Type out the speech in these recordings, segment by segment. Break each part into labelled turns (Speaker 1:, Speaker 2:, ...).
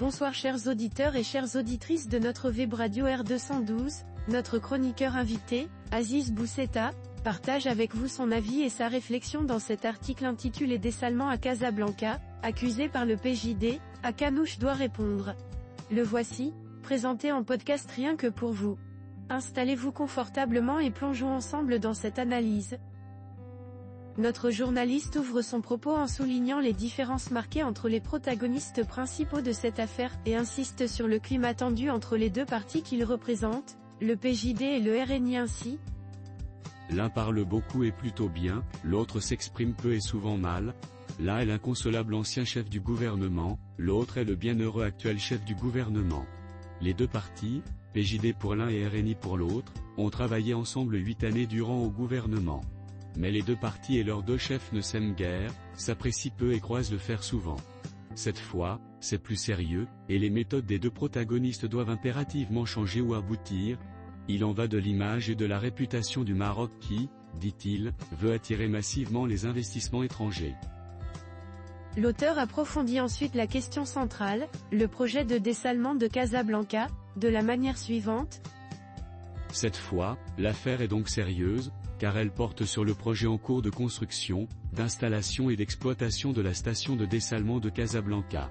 Speaker 1: Bonsoir chers auditeurs et chères auditrices de notre web radio R212, notre chroniqueur invité, Aziz Bousseta, partage avec vous son avis et sa réflexion dans cet article intitulé Dessalement à Casablanca, accusé par le PJD, Akanouche doit répondre. Le voici, présenté en podcast rien que pour vous. Installez-vous confortablement et plongeons ensemble dans cette analyse. Notre journaliste ouvre son propos en soulignant les différences marquées entre les protagonistes principaux de cette affaire, et insiste sur le climat tendu entre les deux partis qu'ils représentent, le PJD et le RNI ainsi.
Speaker 2: L'un parle beaucoup et plutôt bien, l'autre s'exprime peu et souvent mal. L'un est l'inconsolable ancien chef du gouvernement, l'autre est le bienheureux actuel chef du gouvernement. Les deux partis, PJD pour l'un et RNI pour l'autre, ont travaillé ensemble 8 années durant au gouvernement. Mais les deux partis et leurs deux chefs ne s'aiment guère, s'apprécient peu et croisent le fer souvent. Cette fois, c'est plus sérieux, et les méthodes des deux protagonistes doivent impérativement changer ou aboutir. Il en va de l'image et de la réputation du Maroc qui, dit-il, veut attirer massivement les investissements étrangers.
Speaker 1: L'auteur approfondit ensuite la question centrale, le projet de dessalement de Casablanca, de la manière suivante.
Speaker 2: Cette fois, l'affaire est donc sérieuse, car elle porte sur le projet en cours de construction, d'installation et d'exploitation de la station de dessalement de Casablanca.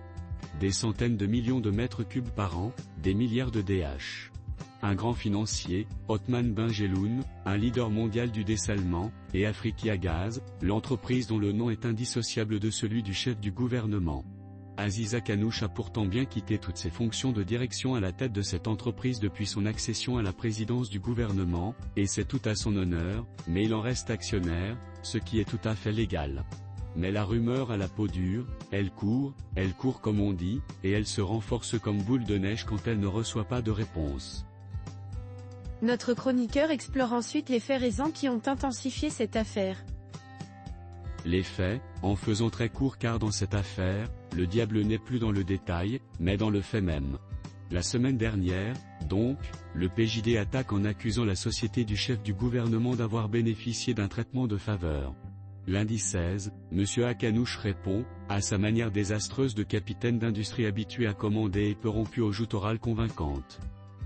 Speaker 2: Des centaines de millions de mètres cubes par an, des milliards de DH. Un grand financier, Othman Benjelloun, un leader mondial du dessalement, et Africa Gaz, l'entreprise dont le nom est indissociable de celui du chef du gouvernement. Aziz Akanouche a pourtant bien quitté toutes ses fonctions de direction à la tête de cette entreprise depuis son accession à la présidence du gouvernement, et c'est tout à son honneur, mais il en reste actionnaire, ce qui est tout à fait légal. Mais la rumeur a la peau dure, elle court comme on dit, et elle se renforce comme boule de neige quand elle ne reçoit pas de réponse.
Speaker 1: Notre chroniqueur explore ensuite les faits récents qui ont intensifié cette affaire.
Speaker 2: Les faits, en faisant très court car dans cette affaire, le diable n'est plus dans le détail, mais dans le fait même. La semaine dernière, donc, le PJD attaque en accusant la société du chef du gouvernement d'avoir bénéficié d'un traitement de faveur. Lundi 16, M. Akanouche répond, à sa manière désastreuse de capitaine d'industrie habitué à commander et peu rompu aux joutes orales convaincantes.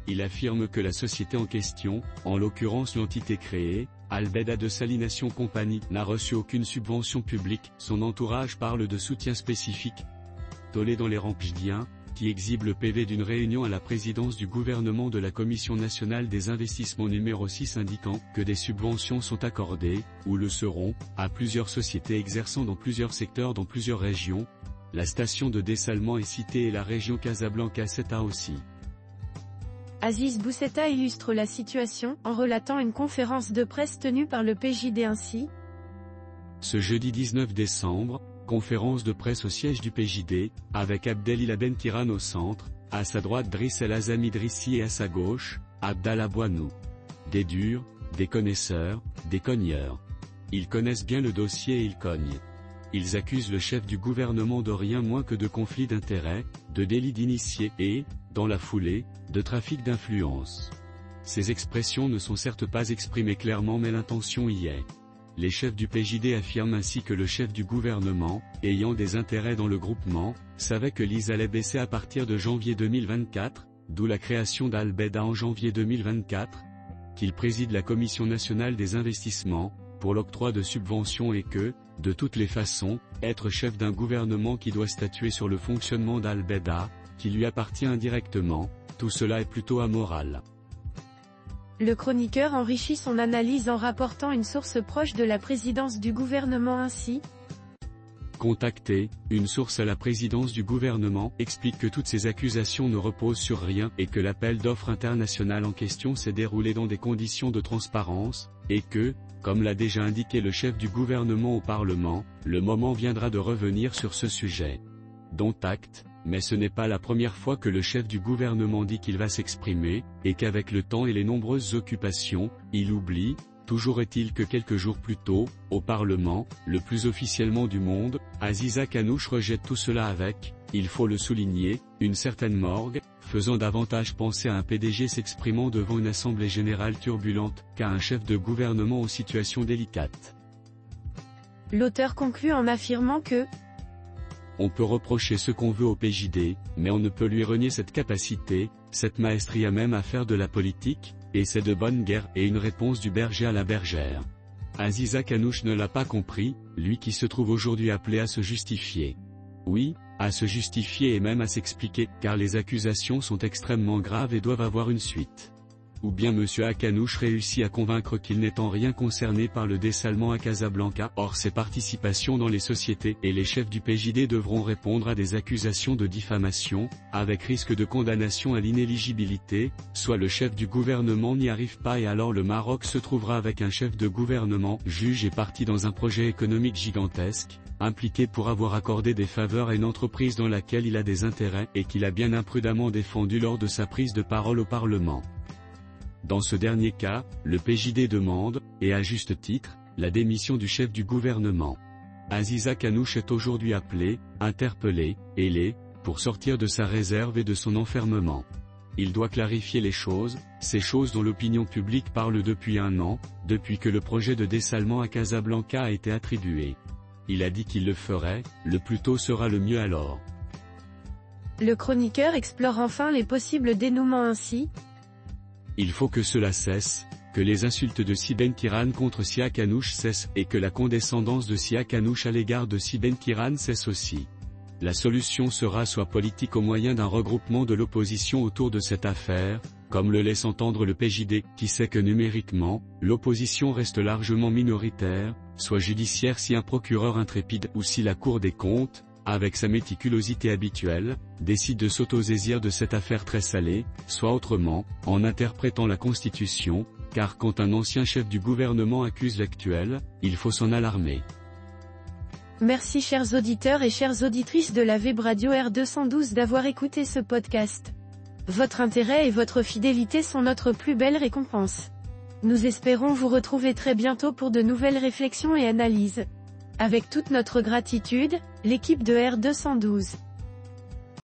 Speaker 2: Il affirme que la société en question, en l'occurrence l'entité créée, Albeda Desalination Company, n'a reçu aucune subvention publique. Son entourage parle de soutien spécifique. Tollé dans les rangs pjdiens, qui exhibe le PV d'une réunion à la présidence du gouvernement de la Commission nationale des investissements numéro 6 indiquant que des subventions sont accordées, ou le seront, à plusieurs sociétés exerçant dans plusieurs secteurs dans plusieurs régions. La station de dessalement est citée et la région Casablanca CETA aussi.
Speaker 1: Aziz Bousseta illustre la situation en relatant une conférence de presse tenue par le PJD ainsi.
Speaker 2: Ce jeudi 19 décembre, conférence de presse au siège du PJD, avec Abdelilah Benkiran au centre, à sa droite Driss El Azami Drissi et à sa gauche, Abdallah Bouanou. Des durs, des connaisseurs, des cogneurs. Ils connaissent bien le dossier et ils cognent. Ils accusent le chef du gouvernement de rien moins que de conflit d'intérêts, de délit d'initié et, dans la foulée, de trafic d'influence. Ces expressions ne sont certes pas exprimées clairement mais l'intention y est. Les chefs du PJD affirment ainsi que le chef du gouvernement, ayant des intérêts dans le groupement, savait que l'IS allait baisser à partir de janvier 2024, d'où la création d'Albeda en janvier 2024, qu'il préside la Commission nationale des investissements, pour l'octroi de subventions et que, de toutes les façons, être chef d'un gouvernement qui doit statuer sur le fonctionnement d'Albeda, qui lui appartient indirectement, tout cela est plutôt amoral.
Speaker 1: Le chroniqueur enrichit son analyse en rapportant une source proche de la présidence du gouvernement ainsi.
Speaker 2: Contacté, une source à la présidence du gouvernement explique que toutes ces accusations ne reposent sur rien et que l'appel d'offres international en question s'est déroulé dans des conditions de transparence, et que, comme l'a déjà indiqué le chef du gouvernement au Parlement, le moment viendra de revenir sur ce sujet. Dont acte, mais ce n'est pas la première fois que le chef du gouvernement dit qu'il va s'exprimer, et qu'avec le temps et les nombreuses occupations, il oublie. Toujours est-il que quelques jours plus tôt, au Parlement, le plus officiellement du monde, Aziz Akanouche rejette tout cela avec, il faut le souligner, une certaine morgue, faisant davantage penser à un PDG s'exprimant devant une assemblée générale turbulente, qu'à un chef de gouvernement aux situations délicates.
Speaker 1: L'auteur conclut en affirmant que
Speaker 2: On peut reprocher ce qu'on veut au PJD, mais on ne peut lui renier cette capacité, cette maestria même à faire de la politique, et c'est de bonne guerre et une réponse du berger à la bergère. Aziza Kanouche ne l'a pas compris, lui qui se trouve aujourd'hui appelé à se justifier. Oui, à se justifier et même à s'expliquer, car les accusations sont extrêmement graves et doivent avoir une suite. Ou bien monsieur Akanouche réussit à convaincre qu'il n'est en rien concerné par le dessalement à Casablanca. Or ses participations dans les sociétés et les chefs du PJD devront répondre à des accusations de diffamation, avec risque de condamnation à l'inéligibilité, soit le chef du gouvernement n'y arrive pas et alors le Maroc se trouvera avec un chef de gouvernement, juge et parti dans un projet économique gigantesque, impliqué pour avoir accordé des faveurs à une entreprise dans laquelle il a des intérêts et qu'il a bien imprudemment défendu lors de sa prise de parole au Parlement. Dans ce dernier cas, le PJD demande, et à juste titre, la démission du chef du gouvernement. Aziza Kanouche est aujourd'hui appelée, interpellée, ailée, pour sortir de sa réserve et de son enfermement. Il doit clarifier les choses, ces choses dont l'opinion publique parle depuis un an, depuis que le projet de dessalement à Casablanca a été attribué. Il a dit qu'il le ferait, le plus tôt sera le mieux alors.
Speaker 1: Le chroniqueur explore enfin les possibles dénouements ainsi.
Speaker 2: Il faut que cela cesse, que les insultes de Si Ben-Kiran contre Sia Kanouche cessent et que la condescendance de Sia Kanouche à l'égard de Si Ben-Kiran cesse aussi. La solution sera soit politique au moyen d'un regroupement de l'opposition autour de cette affaire, comme le laisse entendre le PJD, qui sait que numériquement, l'opposition reste largement minoritaire, soit judiciaire si un procureur intrépide ou si la Cour des comptes, avec sa méticulosité habituelle, décide de s'autosaisir de cette affaire très salée, soit autrement, en interprétant la Constitution, car quand un ancien chef du gouvernement accuse l'actuel, il faut s'en alarmer.
Speaker 1: Merci chers auditeurs et chères auditrices de la Web Radio R212 d'avoir écouté ce podcast. Votre intérêt et votre fidélité sont notre plus belle récompense. Nous espérons vous retrouver très bientôt pour de nouvelles réflexions et analyses. Avec toute notre gratitude, l'équipe de R212.